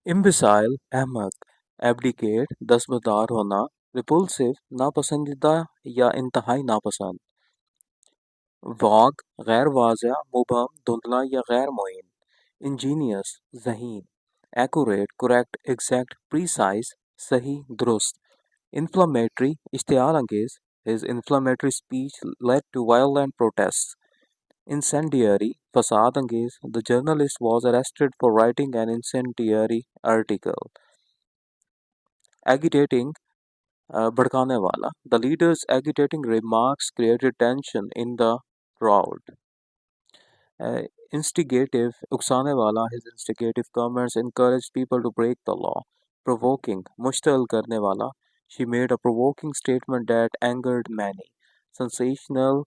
इम्बिसाइल अहमक, abdicate दस्तबरदार होना, repulsive नापसंदीदा या इंतहाई नापसंद, वाग गैर वाज़िह, मुबहम, धुंधला या गैर मुयन, इंजीनियस ज़हीन, एक्यूरेट करेक्ट एग्जैक्ट प्रीसाइज सही दुरुस्त, इन्फ्लेमेटरी इश्तियाल अंगेज, his inflammatory speech led to violent protests. Incendiary फसाद अंगेज, the journalist was arrested for writing an incendiary article. Agitating भड़काने वाला, the leader's agitating remarks created tension in the crowd. Instigative उकसाने वाला, his instigative comments encouraged people to break the law. Provoking मुश्तिल करने वाला, she made a provoking statement that angered many. Sensational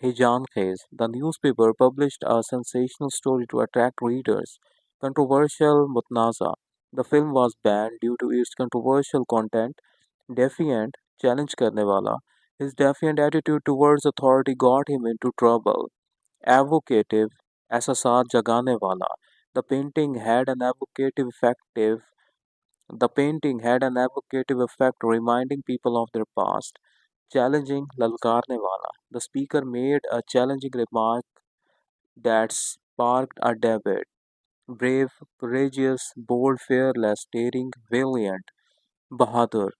हिजान खेज, the newspaper published a sensational story to attract readers. Controversial मुतनाज़ा, the film was banned due to its controversial content. Defiant challenge करने वाला, his defiant attitude towards authority got him into trouble. Evocative एहसास जगाने वाला, the painting had an evocative effective the painting had an evocative effect reminding people of their past. Challenging ललकारने वाला, the speaker made a challenging remark that sparked a debate. Brave, courageous, bold, fearless, daring, valiant. Bahadur,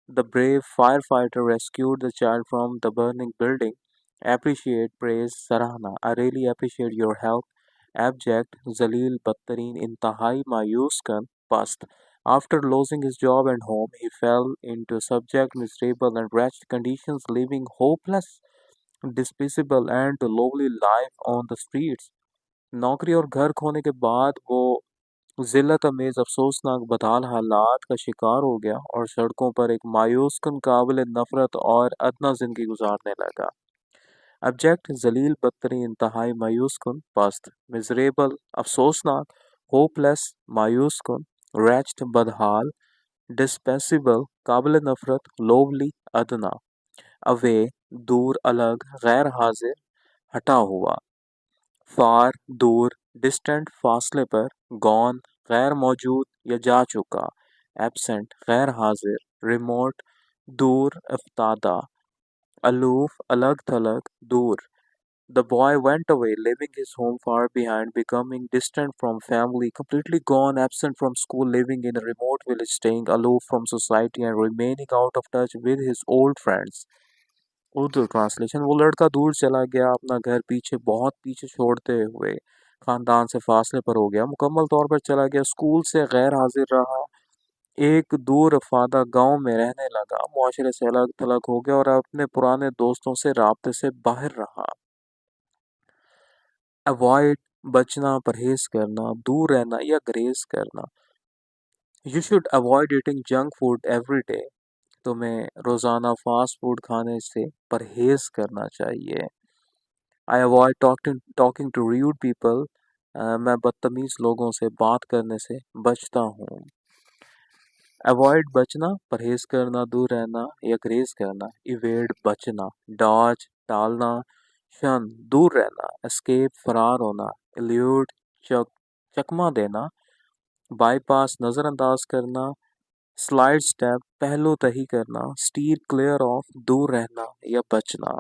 the brave firefighter rescued the child from the burning building. Appreciate, praise, Sarahana. I really appreciate your help. Abject, Zalil, Battareen, Intahai, Mayuskan, Past. After losing his job and home, he fell into subject, miserable, and wretched conditions, living hopeless, despicable, and lowly life on the streets. नौकरी और घर खोने के बाद वो ज़िल्लत Amaze अफ़सोसनाक बदहाल हालात का शिकार हो गया और सड़कों पर एक मायूसकुन काबिल नफ़रत और अदना ज़िंदगी गुजारने लगा। अब्जेक्ट ज़लील बदतरीन इंतहाई मायूसकुन पस्त मिजरेबल अफ़सोसनाक होपलेस मायूसकुन रैच्ड बदहाल डिस्पेंसिबल काबिल नफ़रत लोवली अदना अवे दूर अलग गैर हाजिर हटा हुआ फार दूर डिस्टेंट फासले पर गॉन गैर मौजूद या जा चुका एब्सेंट गैर हाजिर रिमोट दूर अफ्तादा अलूफ अलग थलग दूर The boy went away, leaving his home far behind, becoming distant from family, completely gone, absent from school, living in a remote village, staying aloof from society, and remaining out of touch with his old friends. Urdu translation वो लड़का दूर चला गया अपना घर पीछे बहुत पीछे छोड़ते हुए खानदान से फासले पर हो गया मुकम्मल तौर पर चला गया स्कूल से गैर हाजिर रहा एक दूर अफादा गांव में रहने लगा मुआशरे से अलग थलग हो गया और अपने पुराने दोस्तों से राब्ते से बाहर रहा अवॉइड बचना परहेज करना दूर रहना या ग्रेज करना you should avoid eating junk food every day तुम्हें रोज़ाना फास्ट फूड खाने से परहेज करना चाहिए I avoid talking to rude people मैं बदतमीज लोगों से बात करने से बचता हूँ अवॉइड बचना परहेज करना दूर रहना या ग्रेज करना इवेड बचना डॉज टालना शन दूर रहना एस्केप फरार होना एल्यूड चक चकमा देना बाईपास नज़रअंदाज करना स्लाइड स्टेप पहलू तही करना स्टीर क्लियर ऑफ दूर रहना या बचना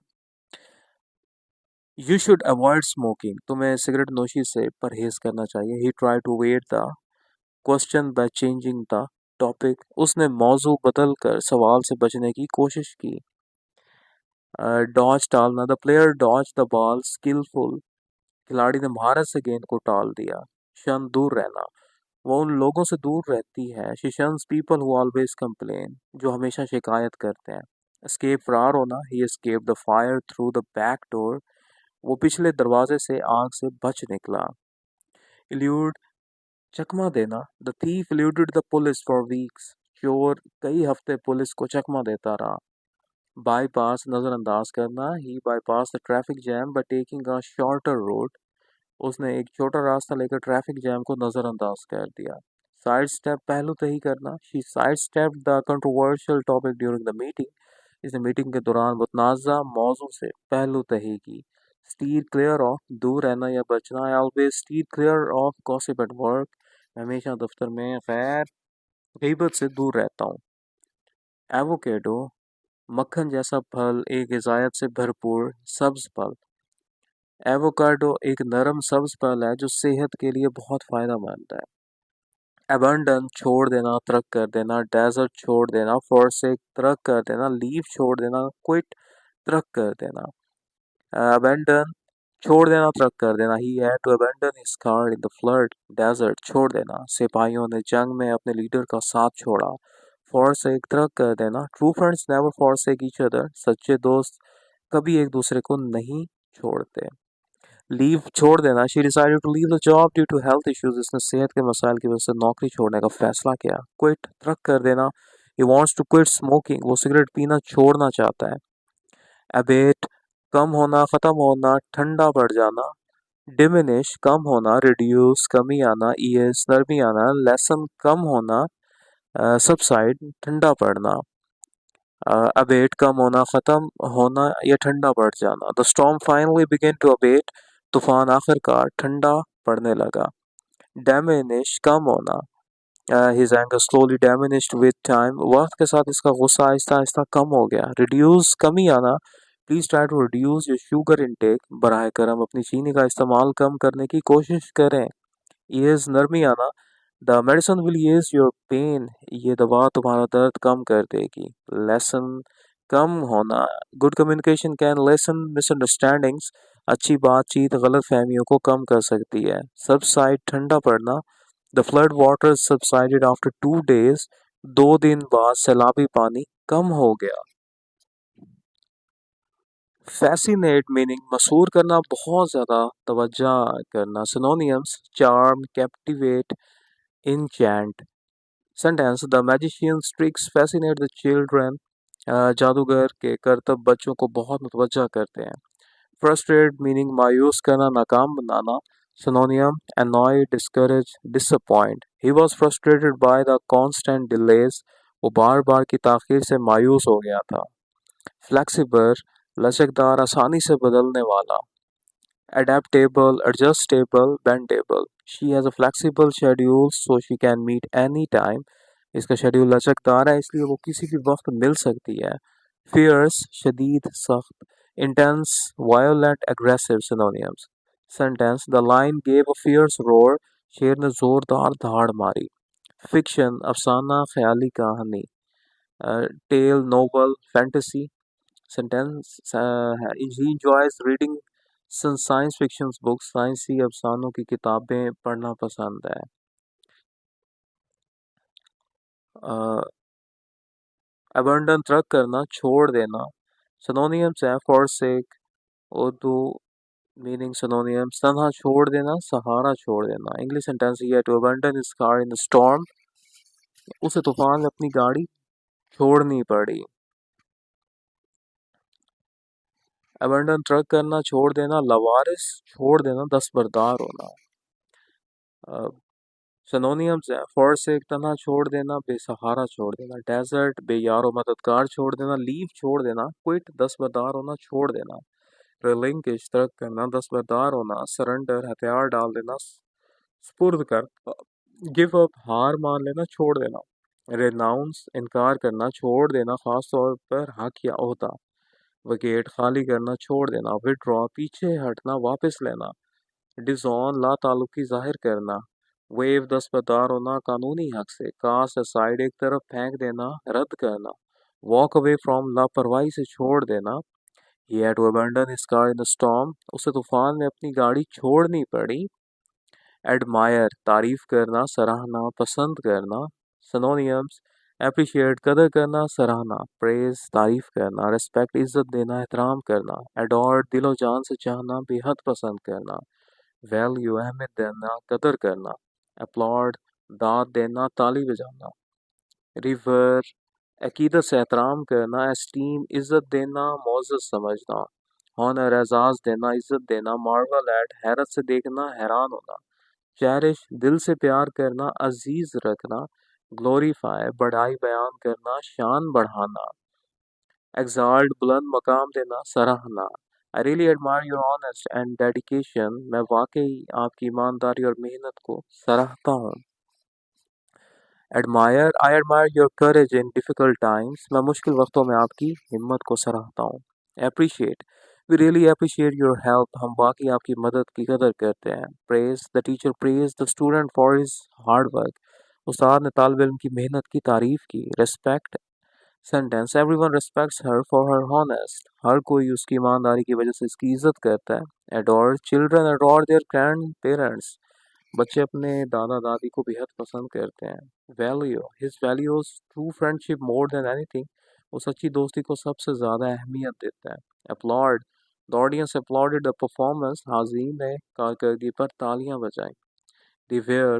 यू शुड अवॉइड स्मोकिंग तुम्हें सिगरेट नोशी से परहेज करना चाहिए he try to wait the question by changing the topic उसने मौजू बदल कर सवाल से बचने की कोशिश की डॉज टालना the player dodge the ball skilful खिलाड़ी ने महारत से गेंद को टाल दिया शन दूर रहना वो उन लोगों से दूर रहती है she shuns people who always complain जो हमेशा शिकायत करते हैं एस्केप फरार होना he escape the fire through the back door वो पिछले दरवाजे से आग से बच निकला इल्यूड चकमा देना the thief eluded the police for weeks चोर कई हफ्ते पुलिस को चकमा देता रहा बाईपास नज़रअंदाज करना he bypass the traffic jam by taking a shorter road उसने एक छोटा रास्ता लेकर ट्रैफिक जैम को नज़रअंदाज कर दिया साइड स्टेप पहलू तही करना she side step the controversial topic during the meeting इसने मीटिंग के दौरान मुतनाज़ा मौजू से पहलू तही की स्टीर क्लियर ऑफ दूर रहना या बचना I always stir clear of gossip at work मैं हमेशा दफ्तर में खैर गीबत से दूर रहता हूँ। एवोकेडो मक्खन जैसा फल, एक ग़िज़ायत से भरपूर सब्ज़ फल। एवोकाडो एक नरम सब्ज़ फल है जो सेहत के लिए बहुत फ़ायदेमंद है। अबंडन छोड़ देना, तर्क कर देना, डेज़र्ट छोड़ देना, forsake तर्क कर देना, लीव छोड़ देना, क्विट तर्क कर देना। अबंडन छोड़ देना, तर्क कर देना। ही had to abandon his car in the flood desert। छोड़ देना, सिपाहियों ने जंग में अपने लीडर का साथ छोड़ा। forsake तर्क कर देना। True friends never forsake each other। सच्चे दोस्त कभी एक दूसरे को नहीं छोड़ते। लीव छोड़ देना। She decided to leave the job due to health issues. इसने सेहत के मसाइल की वजह से नौकरी छोड़ने का फैसला किया। क्विट तर्क कर देना। He wants to quit smoking. वो सिगरेट पीना छोड़ना चाहता है। अबेट कम होना, ख़त्म होना, ठंडा पड़ जाना। डिमिनिश कम होना, रिड्यूस कमी आना, ईएस नरमी आना, लेसन कम होना, सबसाइड ठंडा पड़ना। अबेट कम होना, ख़त्म होना या ठंडा पड़ जाना। The storm finally began to abate. तूफान आखिरकार ठंडा पड़ने लगा। डैमिनिश कम होना। His anger slowly diminished with time. वक्त के साथ इसका गुस्सा आहिस्ता आहिस्ता कम हो गया। रिड्यूस कमी आना। Please try to reduce your sugar intake. बराह करम अपनी चीनी का इस्तेमाल कम करने की कोशिश करें। ईज नरमी आना। The medicine will ease your pain. ये दवा तुम्हारा दर्द कम कर देगी। लेसन कम होना। Good communication can lesson misunderstandings. अच्छी बातचीत गलत फहमियों को कम कर सकती है। सबसाइड ठंडा पड़ना। The flood water subsided after 2 days। 2 दिन बाद सैलाबी पानी कम हो गया। फैसिनेट मीनिंग मशहूर करना, बहुत ज़्यादा तवज्जो करना। Synonyms charm, captivate, enchant। Sentence the magicians tricks fascinate the children. जादूगर के करतब बच्चों को बहुत मुतवज्जा करते हैं। फ्रस्ट्रेटेड मीनिंग मायूस करना, नाकाम बनाना। Synonym annoy, discourage, disappoint। He was frustrated by the constant delays. वो बार बार की ताखीर से मायूस हो गया था। फ्लेक्सिबल लचकदार, आसानी से बदलने वाला। adaptable, adjustable, bendable। She has a flexible schedule so she can meet any time। इसका शेड्यूल लचकदार है इसलिए वो किसी भी वक्त मिल सकती है। Fierce शदीद, सख्त। Intense, violent, aggressive synonyms। Sentence The lion gave a fierce roar। शेर ने जोरदार दहाड़ मारी। Fiction अफसाना, ख्याली कहानी। Tale novel, fantasy। Sentence He enjoys reading science fiction books. साइंसी अफसानों की किताबें पढ़ना पसंद है। अबंडन तर्क करना, छोड़ देना। सिनोनियम्स है forsake उर्दू मीनिंग सिनोनियम्स तन्हा छोड़ देना, सहारा छोड़ देना। इंग्लिश सेंटेंस ये to abandon his car in the storm. उसे तूफान में अपनी गाड़ी छोड़नी पड़ी। अबंडन तर्क करना, छोड़ देना। लवारिस छोड़ देना, दस्तबरदार होना। सिनोनियम्स है forsake तन्हा छोड़ देना, बेसहारा छोड़ देना। डेजर्ट बेयारो मददगार छोड़ देना। लीव छोड़ देना। क्विट दस्तबरदार होना, छोड़ देना। रिलिंक्विश तर्क करना, दस्तबरदार होना। सरेंडर हथियार डाल देना, स्पुर्द कर। गिव अप हार मान लेना, छोड़ देना। रेनाउंस इनकार करना, छोड़ देना, खास तौर पर हक या ओहदा। विकेट खाली करना, छोड़ देना। विड्रॉ पीछे हटना, वापस लेना। डिसऑन ला ताल्लुकी जाहिर करना। वेव दस्तबरदार होना, कानूनी हक से। कास्ट असाइड एक तरफ फेंक देना, रद्द करना। वॉक अवे फ्रॉम लापरवाही से छोड़ देना। He had to abandon his car in the storm। उसे तूफान में अपनी गाड़ी छोड़नी पड़ी। एडमायर तारीफ करना, सराहना, पसंद करना। सिनोनियम्स एप्रिशिएट कदर करना, सराहना। प्रेज तारीफ करना। रिस्पेक्ट इज्जत देना, एहतराम करना। एडोर दिलो जान से चाहना, बेहद पसंद करना। वैल्यू अहमियत देना, कदर करना। अपलॉड दाद देना, ताली बजाना। रिवर अकीदत से एहतराम करना। एस्टीम इज्जत देना, मोअज़्ज़ज़ समझना। हॉनर एजाज देना, इज्जत देना। मार्वल एट हैरत से देखना, हैरान होना। चेरिश दिल से प्यार करना, अजीज रखना। ग्लोरीफाई बढ़ाई बयान करना, शान बढ़ाना। एग्जाल्ट बुलंद मकाम देना, सराहना। I really admire your honest and dedication. मैं वाकई आपकी ईमानदारी और मेहनत को सराहता हूँ। I admire your courage in difficult times. मैं मुश्किल वक्तों में आपकी हिम्मत को सराहता हूँ. Appreciate. We really appreciate your help. हम वाकई आपकी मदद की कदर करते हैं. Praise. The teacher praised the student for his hard work. उस्ताद ने तालिब इल्म की मेहनत की तारीफ की. Respect. Sentence. Everyone respects her for her honest. हर कोई उसकी ईमानदारी की वजह से इसकी इज्जत करता है. Adore. Children adore their grandparents. बच्चे अपने दादा दादी को बेहद पसंद करते हैं. Value. His values true friendship more than anything. वो सच्ची दोस्ती को सबसे ज़्यादा अहमियत देता है. Applaud. The audience applauded the performance. हाज़रीन ने कारकर्दगी पर तालियां बजाईं. Revere.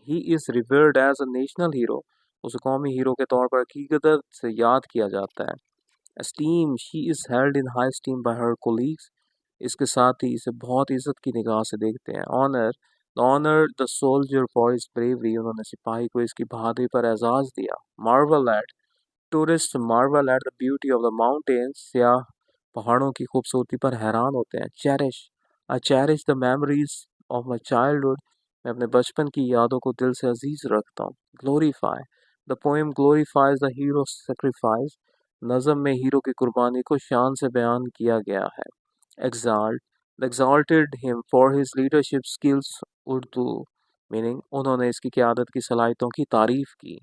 He is revered as a national hero. उसे कौमी हीरो के तौर पर हकीकत से याद किया जाता है. Esteem. She is held in high esteem by her colleagues. इसके साथ ही इसे बहुत इज्जत की निगाह से देखते हैं. Honor. The honor the soldier for his bravery. उन्होंने सिपाही को इसकी बहादुरी पर एजाज दिया. Marvel at. Tourists marvel at the beauty of the mountains. सियाह पहाड़ों की खूबसूरती पर हैरान होते हैं. Cherish. I cherish the memories of my childhood. मैं अपने बचपन की यादों को दिल से अजीज रखता हूँ. Glorify. The poem glorifies the hero's sacrifice. नज़म में हीरो की कुर्बानी को शान से बयान किया गया है. Exalt. They exalted him for his leadership skills. Urdu meaning उन्होंने इसकी क़यादत की सलाहियतों की तारीफ की.